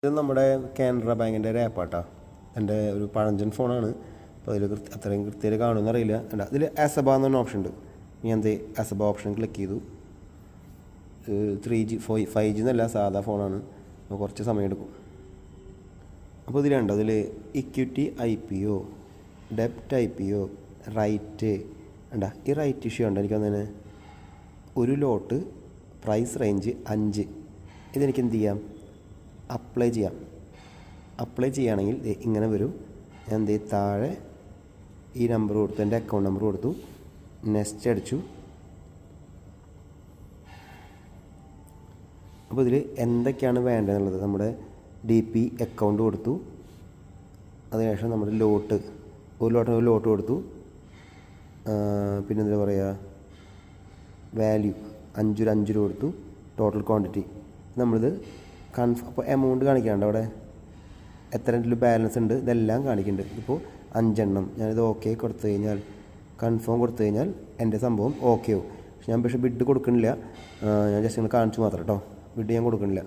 ഇത് നമ്മുടെ കാനറ ബാങ്കിൻ്റെ ഒരു ആപ്പാട്ടോ. എൻ്റെ ഒരു പഴഞ്ചൻ ഫോണാണ്. അപ്പോൾ അതിൽ അത്രയും കൃത്യമായിട്ട് കാണുമെന്ന് അറിയില്ല. അല്ല, ഇതിൽ അസബ എന്ന് പറഞ്ഞ ഓപ്ഷൻ ഉണ്ട്. ഞാൻ എന്ത് അസബ ഓപ്ഷൻ ക്ലിക്ക് ചെയ്തു. 3G 5G എന്നല്ല, സാധാ ഫോണാണ്. അപ്പോൾ കുറച്ച് സമയം എടുക്കും. അപ്പോൾ ഇതിലുണ്ട്, അതിൽ ഇക്വിറ്റി IPO, ഡെപ്റ്റ് IPO, റൈറ്റ് ഉണ്ടാ. ഈ റൈറ്റ് ഇഷ്യൂ ഉണ്ട്. എനിക്കങ്ങനെ ഒരു ലോട്ട് പ്രൈസ് റേഞ്ച് 5. ഇതെനിക്ക് എന്ത് ചെയ്യാം? അപ്ലൈ ചെയ്യാം. അപ്ലൈ ചെയ്യുകയാണെങ്കിൽ ഇങ്ങനെ വരും. ഞാൻ എന്ത് ചെയ്യും? താഴെ ഈ നമ്പർ കൊടുത്തു, എൻ്റെ അക്കൗണ്ട് നമ്പർ കൊടുത്തു, നെക്സ്റ്റ് അടിച്ചു. അപ്പോൾ ഇതിൽ എന്തൊക്കെയാണ് വേണ്ടതെന്നുള്ളത് നമ്മുടെ DP അക്കൗണ്ട് കൊടുത്തു. അതിനുശേഷം നമ്മുടെ ലോട്ട് ഒരു ലോട്ട് കൊടുത്തു. പിന്നെ എന്താ പറയുക, വാല്യൂ 5 രൂപ കൊടുത്തു. ടോട്ടൽ ക്വാണ്ടിറ്റി നമ്മളിത് അപ്പോൾ എമൗണ്ട് കാണിക്കാണ്ട് അവിടെ എത്ര ബാലൻസ് ഉണ്ട് ഇതെല്ലാം കാണിക്കുന്നുണ്ട്. ഇപ്പോൾ 5 എണ്ണം. ഞാനിത് ഓക്കെ കൊടുത്തു കഴിഞ്ഞാൽ, കൺഫേം കൊടുത്തു കഴിഞ്ഞാൽ എൻ്റെ സംഭവം ഓക്കെ ആവും. പക്ഷെ ഞാൻ ബിഡ് കൊടുക്കണില്ല. ഞാൻ ജസ്റ്റ് നിങ്ങൾ കാണിച്ചു മാത്രം കേട്ടോ. ബിഡ് ഞാൻ കൊടുക്കണില്ല.